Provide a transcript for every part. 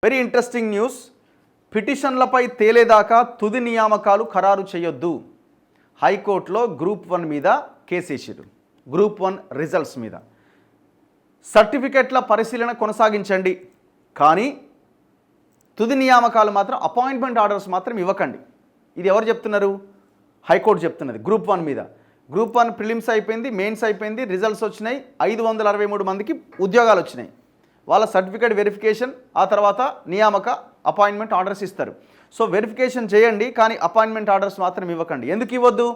Very interesting news. పిటిషన్లపై తేలేదాకా తుది నియామకాలు ఖరారు చేయొద్దు. హైకోర్టులో గ్రూప్ 1 మీద కేసు వేసారు. గ్రూప్ 1 రిజల్ట్స్ మీద సర్టిఫికెట్ల పరిశీలన కొనసాగించండి, కానీ తుది నియామకాలు మాత్రం అపాయింట్మెంట్ ఆర్డర్స్ మాత్రం ఇవ్వకండి. ఇది ఎవరు చెప్తున్నారు? హైకోర్టు చెప్తున్నది. గ్రూప్ 1 మీద. గ్రూప్ 1 ప్రిలిమ్స్ అయిపోయింది, మెయిన్స్ అయిపోయింది, రిజల్ట్స్ వచ్చినాయి. 563 మందికి ఉద్యోగాలు వచ్చినాయి. వాళ్ళ సర్టిఫికేట్ వెరిఫికేషన్, ఆ తర్వాత నియామక అపాయింట్మెంట్ ఆర్డర్స్ ఇస్తారు. సో వెరిఫికేషన్ చేయండి, కానీ అపాయింట్మెంట్ ఆర్డర్స్ మాత్రం ఇవ్వకండి. ఎందుకు ఇవ్వద్దు?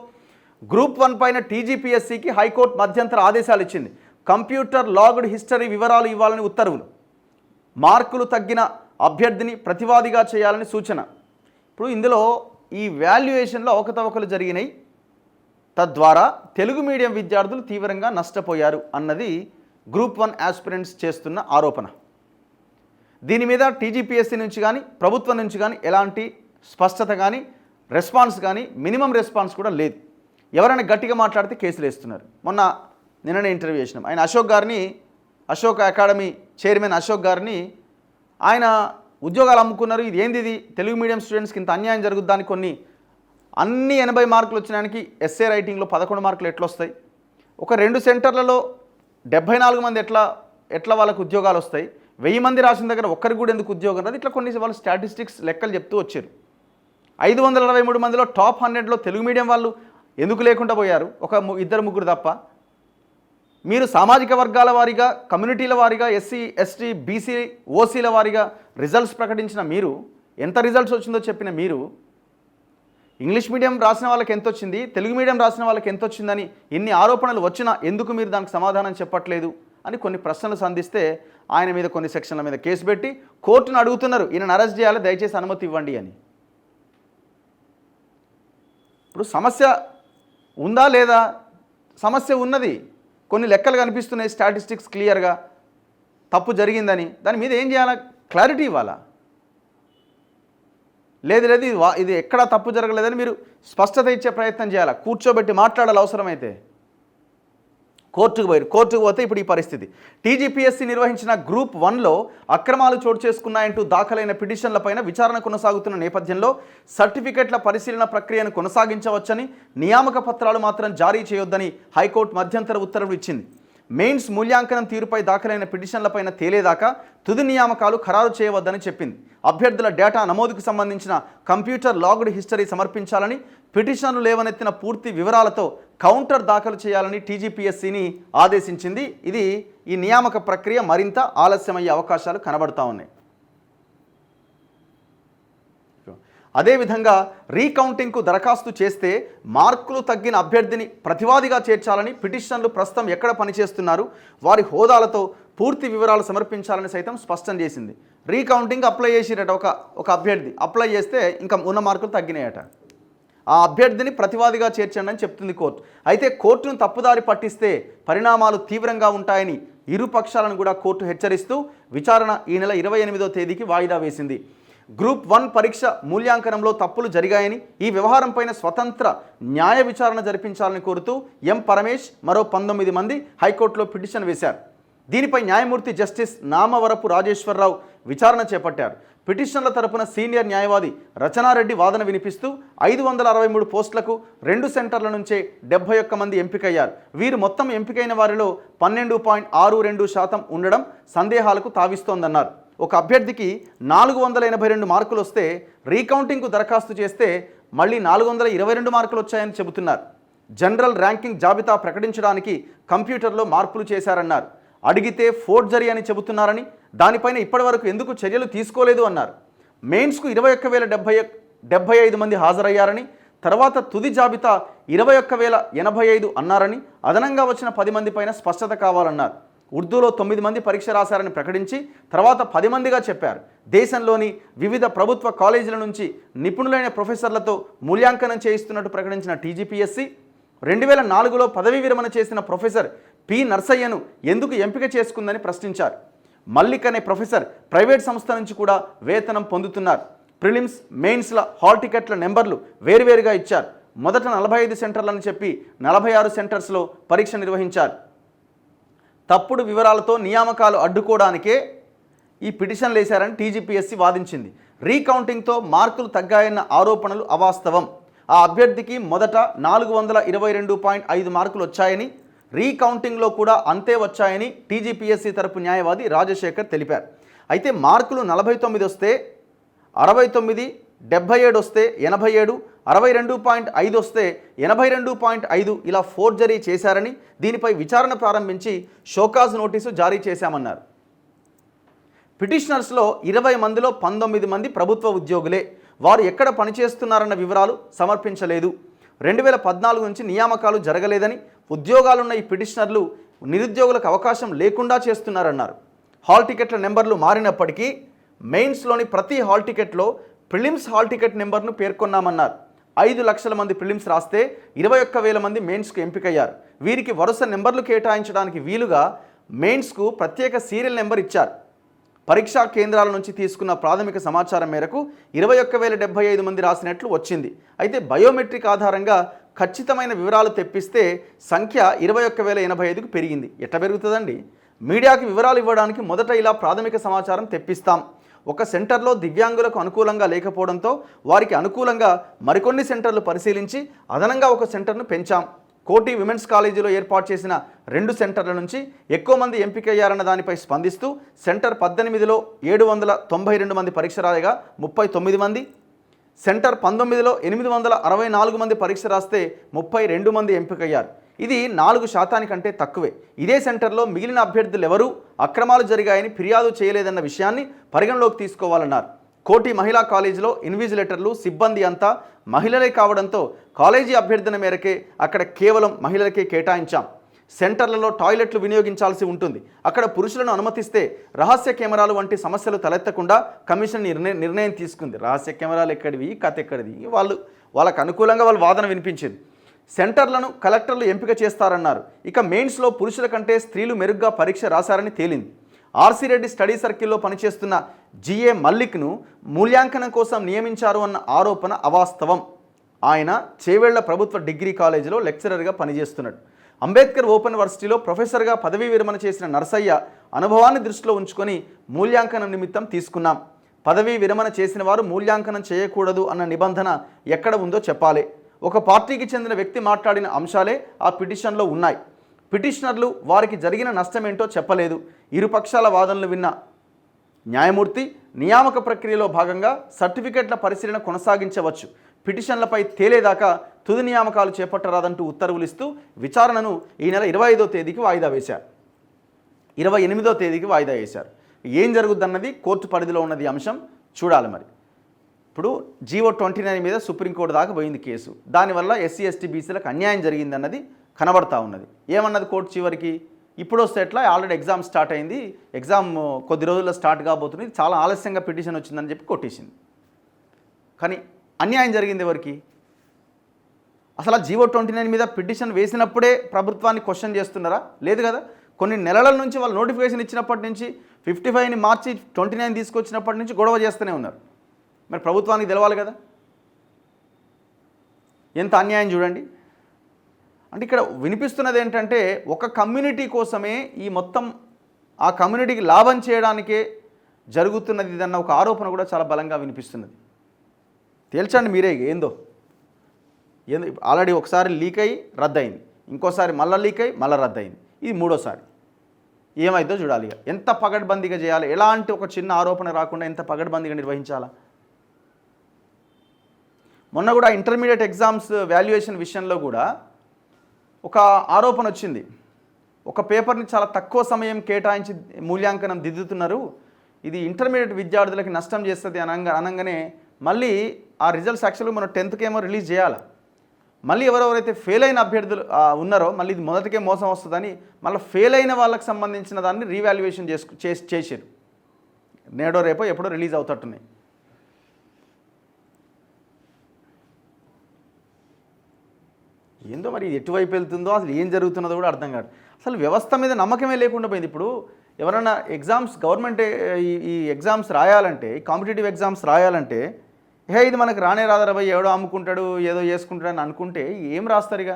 గ్రూప్ 1 పైన టీజీపీఎస్సీకి హైకోర్టు మధ్యంతర ఆదేశాలు ఇచ్చింది. కంప్యూటర్ లాగ్డ్ హిస్టరీ వివరాలు ఇవ్వాలని ఉత్తర్వులు. మార్కులు తగ్గిన అభ్యర్థిని ప్రతివాదిగా చేయాలని సూచన. ఇప్పుడు ఇందులో ఈ వాల్యుయేషన్లో అవకతవకలు జరిగినాయి, తద్వారా తెలుగు మీడియం విద్యార్థులు తీవ్రంగా నష్టపోయారు అన్నది గ్రూప్ 1 ఆస్పిరెంట్స్ చేస్తున్న ఆరోపణ. దీని మీద టీజీపీఎస్సీ నుంచి కానీ ప్రభుత్వం నుంచి కానీ ఎలాంటి స్పష్టత కానీ రెస్పాన్స్ కానీ మినిమం రెస్పాన్స్ కూడా లేదు. ఎవరైనా గట్టిగా మాట్లాడితే కేసులు వేస్తున్నారు. నిన్ననే ఇంటర్వ్యూ చేసినాం. ఆయన అశోక్ అకాడమీ చైర్మన్ అశోక్ గారిని ఆయన ఉద్యోగాలు అమ్ముకున్నారు, ఇది ఏంది, ఇది తెలుగు మీడియం స్టూడెంట్స్కి ఇంత అన్యాయం జరుగుద్దానికి అన్ని 80 మార్కులు వచ్చినానికి ఎస్ఏ రైటింగ్లో 11 మార్కులు ఎట్లా వస్తాయి? ఒక 2 సెంటర్లలో 74 మంది ఎట్లా వాళ్ళకు ఉద్యోగాలు వస్తాయి? 1000 మంది రాసిన దగ్గర ఒక్కరికి కూడా ఎందుకు ఉద్యోగం రాదు? ఇట్లా కొన్ని వాళ్ళు స్టాటిస్టిక్స్ లెక్కలు చెప్తూ వచ్చారు. 563 మందిలో టాప్ 100లో తెలుగు మీడియం వాళ్ళు ఎందుకు లేకుండా పోయారు? ఒక 2-3 తప్ప. మీరు సామాజిక వర్గాల వారీగా, కమ్యూనిటీల వారీగా, ఎస్సీ ఎస్టీ బీసీ ఓసీల వారీగా రిజల్ట్స్ ప్రకటించిన మీరు, ఎంత రిజల్ట్స్ వచ్చిందో చెప్పిన మీరు, ఇంగ్లీష్ మీడియం రాసిన వాళ్ళకి ఎంత వచ్చింది, తెలుగు మీడియం రాసిన వాళ్ళకి ఎంత వచ్చిందని ఇన్ని ఆరోపణలు వచ్చినా ఎందుకు మీరు దానికి సమాధానం చెప్పట్లేదు అని కొన్ని ప్రశ్నలు సంధిస్తే ఆయన మీద కొన్ని సెక్షన్ల మీద కేసు పెట్టి కోర్టును అడుగుతున్నారు, ఈయనను అరెస్ట్ చేయాలి, దయచేసి అనుమతి ఇవ్వండి అని. ఇప్పుడు సమస్య ఉందా లేదా? సమస్య ఉన్నది. కొన్ని లెక్కలు కనిపిస్తున్నాయి, స్టాటిస్టిక్స్ క్లియర్గా తప్పు జరిగిందని. దాని మీద ఏం చేయాలా? క్లారిటీ ఇవ్వాలా? లేదు ఇది ఎక్కడా తప్పు జరగలేదని మీరు స్పష్టత ఇచ్చే ప్రయత్నం చేయాలా? కూర్చోబెట్టి మాట్లాడాలి అవసరమైతే. కోర్టుకు పోతే ఇప్పుడు ఈ పరిస్థితి. టీజీపీఎస్సీ నిర్వహించిన గ్రూప్ 1లో అక్రమాలు చోటు చేసుకున్నాయంటూ దాఖలైన పిటిషన్లపైన విచారణ కొనసాగుతున్న నేపథ్యంలో సర్టిఫికెట్ల పరిశీలన ప్రక్రియను కొనసాగించవచ్చని, నియామక పత్రాలు మాత్రం జారీ చేయొద్దని హైకోర్టు మధ్యంతర ఉత్తర్వులు ఇచ్చింది. మెయిన్స్ మూల్యాంకనం తీరుపై దాఖలైన పిటిషన్లపైన తేలేదాకా తుది నియామకాలు ఖరారు చేయవద్దని చెప్పింది. అభ్యర్థుల డేటా నమోదుకు సంబంధించిన కంప్యూటర్ లాగ్డ్ హిస్టరీ సమర్పించాలని, పిటిషన్లు లేవనెత్తిన పూర్తి వివరాలతో కౌంటర్ దాఖలు చేయాలని టీజీపీఎస్సీని ఆదేశించింది. ఈ నియామక ప్రక్రియ మరింత ఆలస్యమయ్యే అవకాశాలు కనబడుతూ ఉన్నాయి. అదేవిధంగా రీకౌంటింగ్కు దరఖాస్తు చేస్తే మార్కులు తగ్గిన అభ్యర్థిని ప్రతివాదిగా చేర్చాలని, పిటిషన్లు ప్రస్తుతం ఎక్కడ పనిచేస్తున్నారు, వారి హోదాలతో పూర్తి వివరాలు సమర్పించాలని సైతం స్పష్టం చేసింది. రీకౌంటింగ్ అప్లై చేసిరట ఒక అభ్యర్థి అప్లై చేస్తే ఇంకా ఉన్న మార్కులు తగ్గినాయట. ఆ అభ్యర్థిని ప్రతివాదిగా చేర్చండి అని చెప్తుంది కోర్టు. అయితే కోర్టును తప్పుదారి పట్టిస్తే పరిణామాలు తీవ్రంగా ఉంటాయని ఇరు పక్షాలను కూడా కోర్టు హెచ్చరిస్తూ విచారణ ఈ నెల 28వ తేదీకి వాయిదా వేసింది. గ్రూప్ 1 పరీక్ష మూల్యాంకనంలో తప్పులు జరిగాయని, ఈ వ్యవహారంపైన స్వతంత్ర న్యాయ విచారణ జరిపించాలని కోరుతూ ఎం పరమేష్ మరో 19 మంది హైకోర్టులో పిటిషన్ వేశారు. దీనిపై న్యాయమూర్తి జస్టిస్ నామవరపు రాజేశ్వరరావు విచారణ చేపట్టారు. పిటిషన్ల తరపున సీనియర్ న్యాయవాది రచనారెడ్డి వాదన వినిపిస్తూ 563 పోస్టులకు 2 సెంటర్ల నుంచే 71 మంది ఎంపికయ్యారు. వీరు మొత్తం ఎంపికైన వారిలో 12.62% ఉండడం సందేహాలకు తావిస్తోందన్నారు. ఒక అభ్యర్థికి 482 మార్కులు వస్తే రీకౌంటింగ్కు దరఖాస్తు చేస్తే మళ్ళీ 422 మార్కులు వచ్చాయని చెబుతున్నారు. జనరల్ ర్యాంకింగ్ జాబితా ప్రకటించడానికి కంప్యూటర్లో మార్పులు చేశారన్నారు. అడిగితే ఫోర్జరీ అని చెబుతున్నారని, దానిపైన ఇప్పటివరకు ఎందుకు చర్యలు తీసుకోలేదు అన్నారు. మెయిన్స్కు 21,075 మంది హాజరయ్యారని, తర్వాత తుది జాబితా 21,085 అన్నారని, అదనంగా వచ్చిన 10 మంది పైన స్పష్టత కావాలన్నారు. ఉర్దూలో 9 మంది పరీక్ష రాశారని ప్రకటించి తర్వాత 10 మందిగా చెప్పారు. దేశంలోని వివిధ ప్రభుత్వ కాలేజీల నుంచి నిపుణులైన ప్రొఫెసర్లతో మూల్యాంకనం చేయిస్తున్నట్టు ప్రకటించిన టీజీపీఎస్సీ 2004లో పదవీ విరమణ చేసిన ప్రొఫెసర్ పి నర్సయ్యను ఎందుకు ఎంపిక చేసుకుందని ప్రశ్నించారు. మల్లిక్ అనే ప్రొఫెసర్ ప్రైవేట్ సంస్థ నుంచి కూడా వేతనం పొందుతున్నారు. ప్రిలిమ్స్ మెయిన్స్ల హాల్ టికెట్ల నెంబర్లు వేరువేరుగా ఇచ్చారు. మొదట 45 సెంటర్లను చెప్పి 46 సెంటర్స్లో పరీక్ష నిర్వహించారు. తప్పుడు వివరాలతో నియామకాలు అడ్డుకోవడానికే ఈ పిటిషన్లు వేశారని టీజీపీఎస్సీ వాదించింది. రీకౌంటింగ్తో మార్కులు తగ్గాయన్న ఆరోపణలు అవాస్తవం. ఆ అభ్యర్థికి మొదట 422.5 మార్కులు వచ్చాయని, రీకౌంటింగ్లో కూడా అంతే వచ్చాయని టీజీపీఎస్సీ తరపు న్యాయవాది రాజశేఖర్ తెలిపారు. అయితే మార్కులు 49 వస్తే 69, 77 వస్తే 87, 62.5 వస్తే 82.5 ఇలా ఫోర్జరీ చేశారని, దీనిపై విచారణ ప్రారంభించి షోకాజ్ నోటీసు జారీ చేశామన్నారు. పిటిషనర్స్లో 20 మందిలో 19 మంది ప్రభుత్వ ఉద్యోగులే. వారు ఎక్కడ పనిచేస్తున్నారన్న వివరాలు సమర్పించలేదు. 2014 నుంచి నియామకాలు జరగలేదని, ఉద్యోగాలున్న ఈ పిటిషనర్లు నిరుద్యోగులకు అవకాశం లేకుండా చేస్తున్నారన్నారు. హాల్ టికెట్ల నెంబర్లు మారినప్పటికీ మెయిన్స్లోని ప్రతి హాల్ టికెట్లో ప్రిలిమ్స్ హాల్ టికెట్ నెంబర్ను పేర్కొన్నామన్నారు. 5 లక్షల మంది ప్రిలిమ్స్ రాస్తే 21,000 మంది మెయిన్స్కు ఎంపికయ్యారు. వీరికి వరుస నెంబర్లు కేటాయించడానికి వీలుగా మెయిన్స్కు ప్రత్యేక సీరియల్ నెంబర్ ఇచ్చారు. పరీక్షా కేంద్రాల నుంచి తీసుకున్న ప్రాథమిక సమాచారం మేరకు 21,075 మంది రాసినట్లు వచ్చింది. అయితే బయోమెట్రిక్ ఆధారంగా ఖచ్చితమైన వివరాలు తెప్పిస్తే సంఖ్య 21,085కు పెరిగింది. ఎట్లా పెరుగుతుందండి? మీడియాకి వివరాలు ఇవ్వడానికి మొదట ఇలా ప్రాథమిక సమాచారం తెప్పిస్తాం. ఒక సెంటర్లో దివ్యాంగులకు అనుకూలంగా లేకపోవడంతో వారికి అనుకూలంగా మరికొన్ని సెంటర్లు పరిశీలించి అదనంగా ఒక సెంటర్ను పెంచాం. కోటి విమెన్స్ కాలేజీలో ఏర్పాటు చేసిన 2 సెంటర్ల నుంచి ఎక్కువ మంది ఎంపికయ్యారన్న దానిపై స్పందిస్తూ సెంటర్ 18లో 792 మంది పరీక్ష రాయగా 39 మంది, సెంటర్ 19లో 864 మంది పరీక్ష రాస్తే 32 మంది ఎంపికయ్యారు. ఇది 4% తక్కువే. ఇదే సెంటర్లో మిగిలిన అభ్యర్థులు ఎవరూ అక్రమాలు జరిగాయని ఫిర్యాదు చేయలేదన్న విషయాన్ని పరిగణలోకి తీసుకోవాలన్నారు. కోటి మహిళా కాలేజీలో ఇన్విజిలేటర్లు సిబ్బంది అంతా మహిళలే కావడంతో కాలేజీ అభ్యర్థన మేరకే అక్కడ కేవలం మహిళలకే కేటాయించాం. సెంటర్లలో టాయిలెట్లు వినియోగించాల్సి ఉంటుంది. అక్కడ పురుషులను అనుమతిస్తే రహస్య కెమెరాలు వంటి సమస్యలు తలెత్తకుండా కమిషన్ నిర్ణయం తీసుకుంది. రహస్య కెమెరాలు ఎక్కడివి, కథ ఎక్కడిది, వాళ్ళకు అనుకూలంగా వాళ్ళు వాదన వినిపించింది. సెంటర్లను కలెక్టర్లు ఎంపిక చేస్తారన్నారు. ఇక మెయిన్స్లో పురుషుల కంటే స్త్రీలు మెరుగ్గా పరీక్ష రాశారని తేలింది. ఆర్సీ రెడ్డి స్టడీ సర్కిల్లో పనిచేస్తున్న జిఏ మల్లిక్ను మూల్యాంకనం కోసం నియమించారు అన్న ఆరోపణ అవాస్తవం. ఆయన చేవెళ్ల ప్రభుత్వ డిగ్రీ కాలేజీలో లెక్చరర్గా పనిచేస్తున్నాడు. అంబేద్కర్ ఓపెన్ యూనివర్సిటీలో ప్రొఫెసర్గా పదవీ విరమణ చేసిన నరసయ్య అనుభవాన్ని దృష్టిలో ఉంచుకొని మూల్యాంకనం నిమిత్తం తీసుకున్నాం. పదవీ విరమణ చేసిన వారు మూల్యాంకనం చేయకూడదు అన్న నిబంధన ఎక్కడ ఉందో చెప్పాలి. ఒక పార్టీకి చెందిన వ్యక్తి మాట్లాడిన అంశాలే ఆ పిటిషన్లో ఉన్నాయి. పిటిషనర్లు వారికి జరిగిన నష్టమేంటో చెప్పలేదు. ఇరుపక్షాల వాదనలు విన్న న్యాయమూర్తి నియామక ప్రక్రియలో భాగంగా సర్టిఫికెట్ల పరిశీలన కొనసాగించవచ్చు, పిటిషన్లపై తేలేదాకా తుది నియామకాలు చేపట్టరాదంటూ ఉత్తర్వులు ఇస్తూ విచారణను ఈ నెల 25వ తేదీకి వాయిదా వేశారు. 28వ తేదీకి వాయిదా వేశారు. ఏం జరుగుద్దన్నది కోర్టు పరిధిలో ఉన్నది అంశం చూడాలి. మరి ఇప్పుడు జీవో 29 మీద సుప్రీంకోర్టు దాకా పోయింది కేసు. దానివల్ల ఎస్సీ ఎస్టీ బీసీలకు అన్యాయం జరిగిందన్నది కనబడతా ఉన్నది. ఏమన్నది కోర్టు చివరికి? ఇప్పుడు వస్తే ఎట్లా, ఆల్రెడీ ఎగ్జామ్ స్టార్ట్ అయింది, ఎగ్జామ్ కొద్ది రోజుల్లో స్టార్ట్ కాబోతుంది, చాలా ఆలస్యంగా పిటిషన్ వచ్చిందని చెప్పి కొట్టేసింది. కానీ అన్యాయం జరిగింది ఎవరికి? అసలు జీవో 29 మీద పిటిషన్ వేసినప్పుడే ప్రభుత్వాన్ని క్వశ్చన్ చేస్తున్నారా? లేదు కదా. కొన్ని నెలల నుంచి వాళ్ళు నోటిఫికేషన్ ఇచ్చినప్పటి నుంచి 55ని మార్చి 29 తీసుకొచ్చినప్పటి నుంచి గొడవ చేస్తూనే ఉన్నారు. మరి ప్రభుత్వానికి తెలవాలి కదా. ఎంత అన్యాయం చూడండి. అంటే ఇక్కడ వినిపిస్తున్నది ఏంటంటే ఒక కమ్యూనిటీ కోసమే ఈ మొత్తం ఆ కమ్యూనిటీకి లాభం చేయడానికే జరుగుతున్నది ఇదన్న ఒక ఆరోపణ కూడా చాలా బలంగా వినిపిస్తున్నది. తేల్చండి మీరే ఏందో. ఆల్రెడీ ఒకసారి లీక్ అయ్యి రద్దయింది, ఇంకోసారి మళ్ళీ లీక్ అయ్యి మళ్ళీ రద్దయింది, ఇది మూడోసారి. ఏమైందో చూడాలి. ఎంత పగడ్బందీగా చేయాలి, ఎలాంటి ఒక చిన్న ఆరోపణ రాకుండా ఎంత పగడ్బందీగా నిర్వహించాలా. మొన్న కూడా ఇంటర్మీడియట్ ఎగ్జామ్స్ వాల్యుయేషన్ విషయంలో కూడా ఒక ఆరోపణ వచ్చింది. ఒక పేపర్ని చాలా తక్కువ సమయం కేటాయించి మూల్యాంకనం దిద్దుతున్నారు, ఇది ఇంటర్మీడియట్ విద్యార్థులకి నష్టం చేస్తుంది అనగానే మళ్ళీ ఆ రిజల్ట్స్ యాక్చువల్గా మనం 10th ఏమో రిలీజ్ చేయాలి. మళ్ళీ ఎవరెవరైతే ఫెయిల్ అయిన అభ్యర్థులు ఉన్నారో మళ్ళీ ఇది మొదటికే మోసం వస్తుందని మళ్ళీ ఫెయిల్ అయిన వాళ్ళకి సంబంధించిన దాన్ని రీవాల్యుయేషన్ చేసారు. నేడో రేపో ఎప్పుడో రిలీజ్ అవుతట్టున్నాయి. ఏందో మరి ఎటువైపు వెళ్తుందో, అసలు ఏం జరుగుతున్నదో కూడా అర్థం కాదు. అసలు వ్యవస్థ మీద నమ్మకమే లేకుండా పోయింది. ఇప్పుడు ఎవరైనా ఎగ్జామ్స్ గవర్నమెంట్ ఈ ఎగ్జామ్స్ రాయాలంటే, కాంపిటేటివ్ ఎగ్జామ్స్ రాయాలంటే ఇది మనకు రానే రాదరా భయ్, ఎవడో అమ్ముకుంటాడు ఏదో చేసుకుంటాడు అని అనుకుంటే ఏం రాస్తారు ఇక?